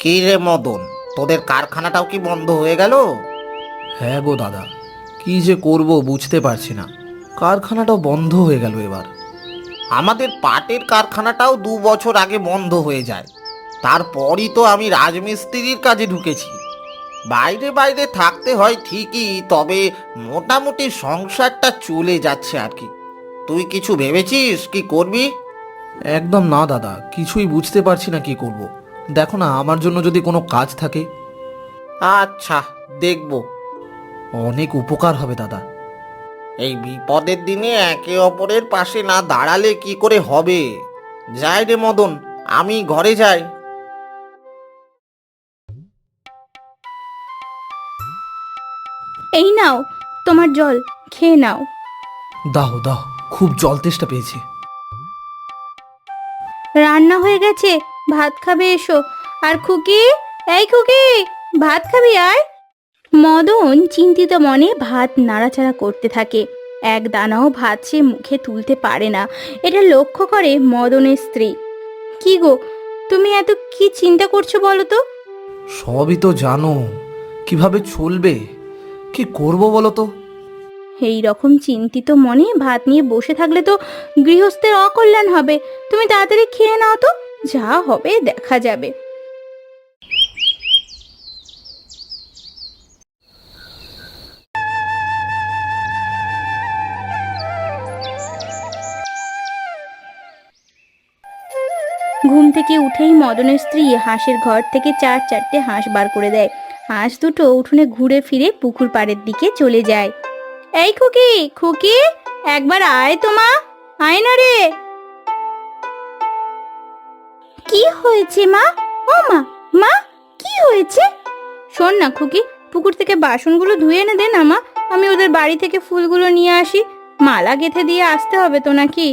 কি রে মদন, তোদের কারখানাটাও কি বন্ধ হয়ে গেল? হ্যাঁ গো দাদা, কি যে করব বুঝতে পারছি না। কারখানাটাও বন্ধ হয়ে গেল এবার। আমাদের পাটের কারখানাটাও 2 বছর আগে বন্ধ হয়ে যায়। তারপরই তো আমি রাজমিস্ত্রির কাজে ঢুকেছি। বাইরে বাইরে থাকতে হয় ঠিকই, তবে মোটামুটি সংসারটা চলে যাচ্ছে আর কি। তুই কিছু ভেবেছিস কি করবি? একদম না দাদা, কিছুই বুঝতে পারছি না কি করব। দেখো না, আমার জন্য যদি কোনো কাজ থাকে। আচ্ছা, দেখবো। অনেক উপকার হবে দাদা। এই বিপদের দিনে একে অপরের পাশে না দাঁড়ালে কি করে হবে? যাই রে মদন, আমি ঘরে যাই। এই নাও তোমার জল, খেয়ে নাও। দাও দাও, খুব জল তেষ্টা পেয়েছে। রান্না হয়ে গেছে, ভাত খাবে এসো। আর খুকি, এই খুকি, ভাত খাবি আয়। মদন চিন্তিত মনে ভাত নাড়াচাড়া করতে থাকে। এক দানাও ভাত সে মুখে তুলতে পারে না। এটা লক্ষ্য করে মদনের স্ত্রী। কি গো, তুমি এত কি চিন্তা করছো বলো তো? সবই তো জানো, কিভাবে চলবে, কি করব বলো তো। এই রকম চিন্তিত মনে ভাত নিয়ে বসে থাকলে তো গৃহস্থের অকল্যাণ হবে। তুমি তাড়াতাড়ি খেয়ে নাও তো, যা হবে দেখা যাবে। ঘুম থেকে উঠেই মদনের স্ত্রী হাঁসের ঘর থেকে 4-4টে হাঁস বার করে দেয়। হাঁস দুটো উঠোনে ঘুরে ফিরে পুকুর পাড়ের দিকে চলে যায়। এই খুকি, খুকি, একবার আয় তো মা, আয় না রে। কি হয়েছে মা? ও মা, মা, কি হয়েছে? শোন না খুকি, পুকুর থেকে বাসনগুলো ধুয়ে এনে দে না মা। আমি ওদের বাড়ি থেকে ফুলগুলো নিয়ে আসি। মালা গেঁথে দিয়ে আসতে হবে তো নাকি?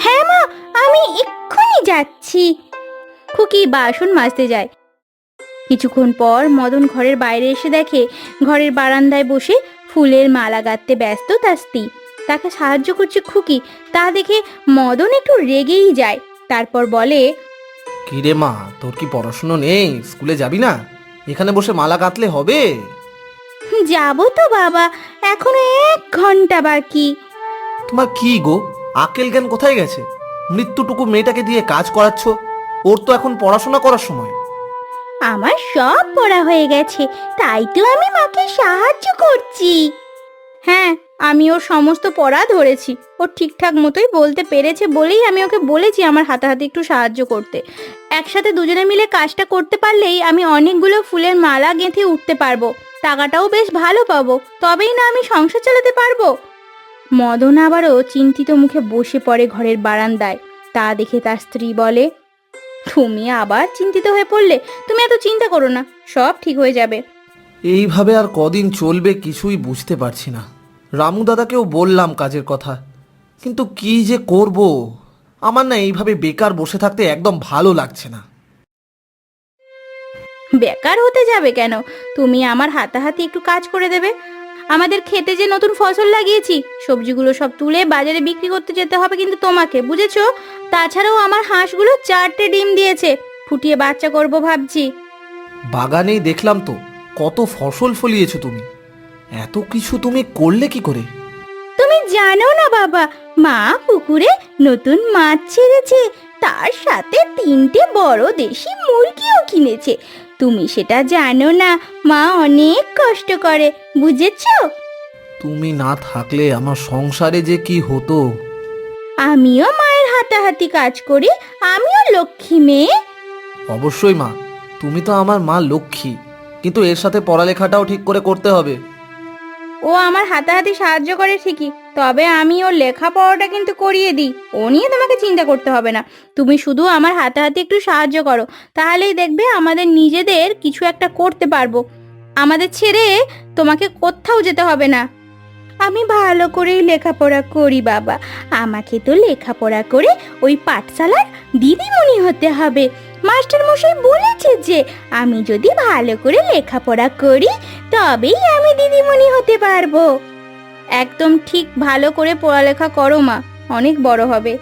হ্যাঁ মা, আমি এক্ষুনি যাচ্ছি। খুকি বাসন মাজতে যায়। কিছুক্ষণ পর মদন ঘরের বাইরে এসে দেখে ঘরের বারান্দায় বসে ফুলের মালা গাঁথতে ব্যস্ত তার স্ত্রী। তাকে সাহায্য করছে খুকি। তা দেখে মদন একটু রেগেই যায়। তারপর বলে, কি রে মা, তোর কি পড়াশুনো নেই? স্কুলে যাবি না? এখানে বসে মালা গাঁথলে হবে? যাবো তো বাবা, এখনো 1 ঘন্টা বাকি। তোমার কি গো, আকেল জ্ঞান কোথায় গেছে? মৃত্যুটুকু মেয়েটাকে দিয়ে কাজ করাচ্ছ। ওর তো এখন পড়াশোনা করার সময়। আমার সব পড়া হয়ে গেছে, তাই তো আমি মাকে সাহায্য করছি। হ্যাঁ, আমি ওর সমস্ত পড়া ধরেছি। ও ঠিকঠাক মতোই বলতে পেরেছে বলেই আমি ওকে বলেছি আমার হাতাহাতি একটু সাহায্য করতে। একসাথে দুজনে মিলে কাজটা করতে পারলেই আমি অনেকগুলো ফুলের মালা গেঁথে উঠতে পারবো। টাকাটাও বেশ ভালো পাবো, তবেই না আমি সংসার চালাতে পারবো। মদন আবারও চিন্তিত মুখে বসে পড়ে ঘরের বারান্দায়। তা দেখে তার স্ত্রী বলে, তুমি আবার চিন্তিত হয়ে পড়লে? তুমি এত চিন্তা করো না, সব ঠিক হয়ে যাবে। এইভাবে আর কদিন চলবে কিছুই বুঝতে পারছি না। রামু দাদাকেও বললাম কাজের কথা, কিন্তু কি যে করব। আমার না এইভাবে বেকার বসে থাকতে একদম ভালো লাগছে না। বেকার হতে যাবে কেন? তুমি আমার হাতাহাতি একটু কাজ করে দেবে। আমাদের খেতে যে নতুন ফসল লাগিয়েছি, সবজিগুলো সব তুলে বাজারে বিক্রি করতে যেতে হবে কিন্তু তোমাকে, বুঝেছো? তাছাড়াও আমার হাঁসগুলো 4টে ডিম দিয়েছে, ফুটিয়ে বাচ্চা করব ভাবছি। বাগানেই দেখলাম তো কত ফসল ফলিয়েছো তুমি। এত কিছু তুমি করলে কি করে? তুমি জানো না বাবা, মা পুকুরে নতুন মাছ ছেড়েছে, তার সাথে 3টে বড় দেশি মুরগিও কিনেছে। তুমি সেটা জানো না, মা অনেক কষ্ট করে, বুঝেছো? তুমি না থাকলে আমার সংসারে যে কি হতো। আমিও মায়ের হাতাহাতি কাজ করি, আমিও লক্ষ্মী মেয়ে। অবশ্যই মা, তুমি তো আমার মা লক্ষ্মী, কিন্তু এর সাথে পড়ালেখাটাও ঠিক করে করতে হবে। ও আমার হাতাহাতি সাহায্য করে ঠিকই, তবে আমি ওর লেখাপড়াটা কিন্তু করিয়ে দিই। ও নিয়ে তোমাকে চিন্তা করতে হবে না। তুমি শুধু আমার হাতাহাতি একটু সাহায্য করো, তাহলেই দেখবে আমাদের নিজেদের কিছু একটা করতে পারবো। আমাদের ছেড়ে তোমাকে কোথাও যেতে হবে না। আমি ভালো করেই লেখাপড়া করি বাবা। আমাকে তো লেখাপড়া করে ওই পাঠশালার দিদিমণি হতে হবে। মাস্টার মশাই বলেছে যে আমি যদি ভালো করে লেখাপড়া করি তবেই আমি দিদিমণি হতে পারবো। একদম ঠিক, ভালো করে পড়ালেখা করো মা, অনেক বড় হবে।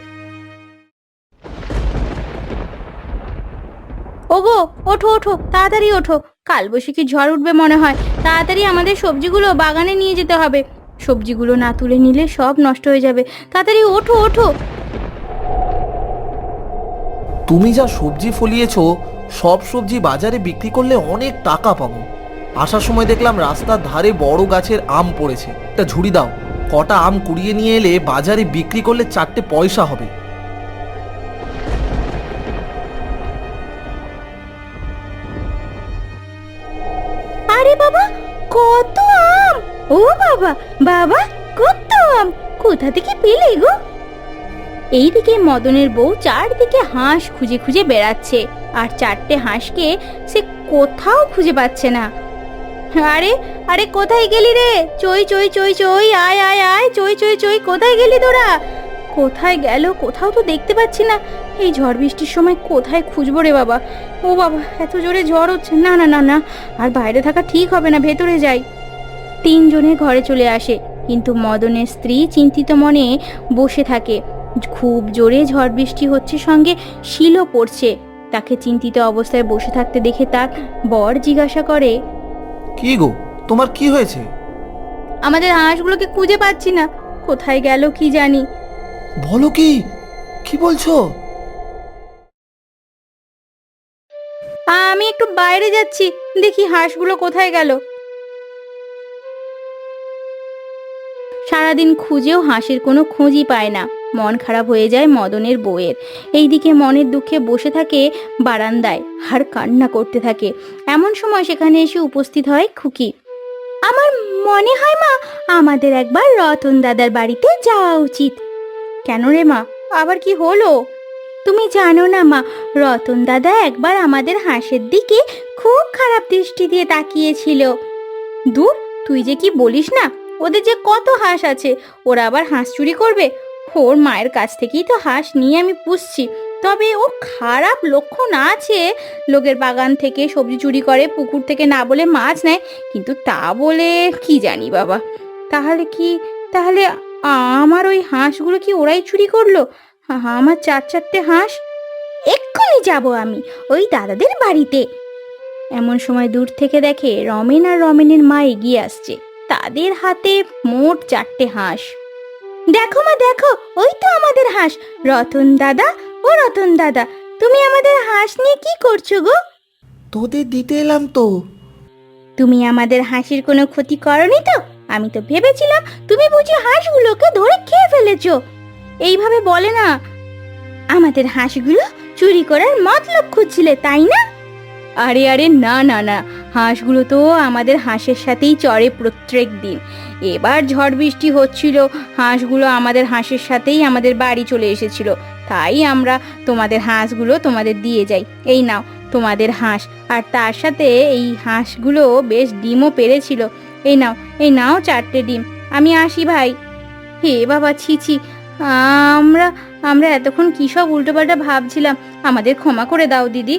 ও ওগো, ওঠো ওঠো, তাড়াতাড়ি ওঠো, কালবৈশাখী ঝড় উঠবে মনে হয়। তাড়াতাড়ি আমাদের সবজিগুলো বাগানে নিয়ে যেতে হবে, সবজিগুলো না তুলে নিলে সব নষ্ট হয়ে যাবে। তাড়াতাড়ি ওঠো ওঠো। তুমি যা সবজি ফলিয়েছো, সব সবজি বাজারে বিক্রি করলে অনেক টাকা পাবো। আসার সময় দেখলাম রাস্তার ধারে বড় গাছের আম পড়েছে, একটা ঝুড়ি দাও, কটা আম কুড়িয়ে নিয়ে এলে বাজারে বিক্রি করলে 4টে পয়সা হবে। আরে বাবা, কত আম! ও বাবা, বাবা কত আম! কোথা থেকে পেলে গো? এইদিকে মদনের বউ চারদিকে হাঁস খুঁজে খুঁজে বেড়াচ্ছে, আর 4টে হাঁসকে সে কোথাও খুঁজে পাচ্ছে না। আরে আরে, কোথায় গেলি রে? চই চই চই চই, আয় আয় আয়, চই চই চই, কোথায় গেলি তোরা? কোথায় গেল? কোথাও তো দেখতে পাচ্ছি না। এই ঝড় বৃষ্টির সময় কোথায় খুঁজবো রে বাবা? ও বাবা, এত জোরে ঝড় হচ্ছে, না না না না, আর বাইরে থাকা ঠিক হবে না, ভেতরে যাই। 3 জনে ঘরে চলে আসে, কিন্তু মদনের স্ত্রী চিন্তিত মনে বসে থাকে। খুব জোরে ঝড় বৃষ্টি হচ্ছে, সঙ্গে শিলও পড়ছে। তাকে চিন্তিত অবস্থায় বসে থাকতে দেখে তার বর জিজ্ঞাসা করে, কি গো, তোমার কি হয়েছে? আমাদের হাঁসগুলোকে খুঁজে পাচ্ছি না, কোথায় গেল কি জানি। বলো কি, কি বলছো? আমি একটু বাইরে যাচ্ছি, দেখি হাঁসগুলো কোথায় গেল। সারাদিন খুঁজেও হাঁসের কোনো খোঁজই পায় না। মন খারাপ হয়ে যায় মদনের বউয়ের। এইদিকে মনের দুঃখে বসে থাকে বারান্দায় আর কান্না করতে থাকে। এমন সময় সেখানে এসে উপস্থিত হয় খুকি। আমার মনে হয় মা, আমাদের একবার রতন দাদার বাড়িতে যাওয়া উচিত। কেন রে মা, আবার কি হলো? তুমি জানো না মা, রতন দাদা একবার আমাদের হাঁসের দিকে খুব খারাপ দৃষ্টি দিয়ে তাকিয়েছিল। দূর, তুই যে কি বলিস না, ওদের যে কত হাঁস আছে, ওরা আবার হাঁস চুরি করবে? ওর মায়ের কাছ থেকেই তো হাঁস নিয়ে আমি পুষছি। তবে ও খারাপ লক্ষণ আছে, লোকের বাগান থেকে সবজি চুরি করে, পুকুর থেকে না বলে মাছ নেয়, কিন্তু তা বলে কি জানি বাবা। তাহলে আমার ওই হাঁসগুলো কি ওরাই চুরি করলো? আমার 4 হাঁস। এক্ষুনি যাব আমি ওই দাদাদের বাড়িতে। এমন সময় দূর থেকে দেখে রমেন আর রমেনের মা এগিয়ে আসছে, তাদের হাতে মোট 4টে হাঁস। দেখো মা দেখো, ওই তো আমাদের হাঁস। রতন দাদা, ও রতন দাদা, তুমি আমাদের হাঁস নিয়ে কি করছো গো? তোদের দিতে এলাম তো। তুমি আমাদের হাঁসের কোনো ক্ষতি করনি তো? আমি তো ভেবেছিলাম তুমি বুঝি হাঁসগুলোকে ধরে খেয়ে ফেলেছো। এইভাবে বলে না, আমাদের হাঁসগুলো চুরি করার মতলব খুঁজছিলে, তাই না? আরে আরে, না না না, হাঁসগুলো তো আমাদের হাঁসের সাথেই চড়ে প্রত্যেক দিন। এবার ঝড় বৃষ্টি হচ্ছিল, হাঁসগুলো আমাদের হাঁসের সাথেই আমাদের বাড়ি চলে এসেছিল, তাই আমরা তোমাদের হাঁসগুলো তোমাদের দিয়ে যাই। এই নাও তোমাদের হাঁস, আর তার সাথে এই হাঁসগুলো বেশ ডিমও পেড়েছিল। এই নাও, এই নাও 4টে ডিম। আমি আসি ভাই। হে বাবা, ছি ছি, আমরা আমরা এতক্ষণ কী সব উল্টোপাল্টা ভাবছিলাম, আমাদের ক্ষমা করে দাও দিদি।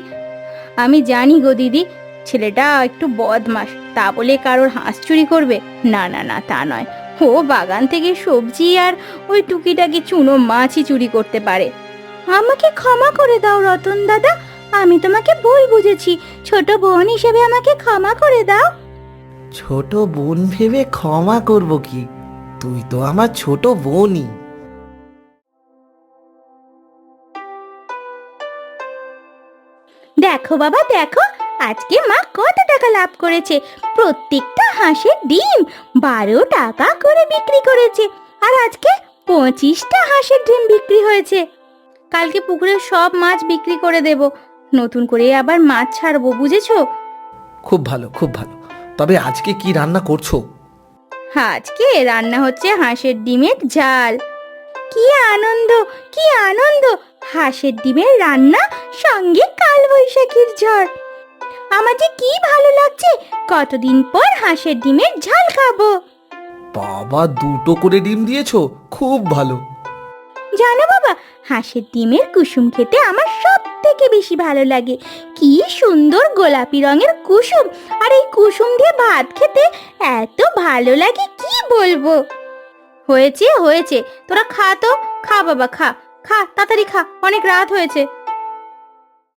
আমি জানি গো দিদি, ছেলেটা একটু বদমাশ, তা বলে কারোর হাঁস চুরি করবে? না না না, তা নয়। ও বাগান থেকে সবজি আর ওই টুকিটাকি চুনো মাছই চুরি করতে পারে। আমাকে ক্ষমা করে দাও রতন দাদা, আমি তোমাকে ভুল বুঝেছি, ছোট বোন হিসেবে আমাকে ক্ষমা করে দাও। ছোট বোন ভেবে ক্ষমা করব কি? তুই তো আমার ছোট বোনই। দেখো বাবা দেখো, আজকে মা কত টাকা লাভ করেছে। প্রত্যেকটা হাঁসের ডিম 12 টাকা করে বিক্রি করেছে, আর আজকে 25টা হাঁসের ডিম বিক্রি হয়েছে। কালকে পুকুরের সব মাছ বিক্রি করে দেব, নতুন করে আবার মাছ ছাড়বো, বুঝেছো? খুব ভালো, খুব ভালো। তবে আজকে কি রান্না করছো? আজকে রান্না হচ্ছে হাঁসের ডিমের ঝাল। কি আনন্দ, কি আনন্দ! হাঁসের ডিমের রান্না, সঙ্গে কালবৈশাখীর ঝড়। আমার যে কি ভালো লাগছে, কতদিন পর হাঁসের ডিমের ঝাল খাবো। বাবা, 2টো করে ডিম দিয়েছো, খুব ভালো। জানো বাবা, হাঁসের ডিমের কুসুম খেতে আমার সব থেকে বেশি ভালো লাগে। কি সুন্দর গোলাপি রঙের কুসুম, আর এই কুসুম দিয়ে ভাত খেতে এত ভালো লাগে কি বলবো। হয়েছে হয়েছে, তোরা খা তো, খা বাবা খা, খা তাড়াতাড়ি খা, অনেক রাত হয়েছে।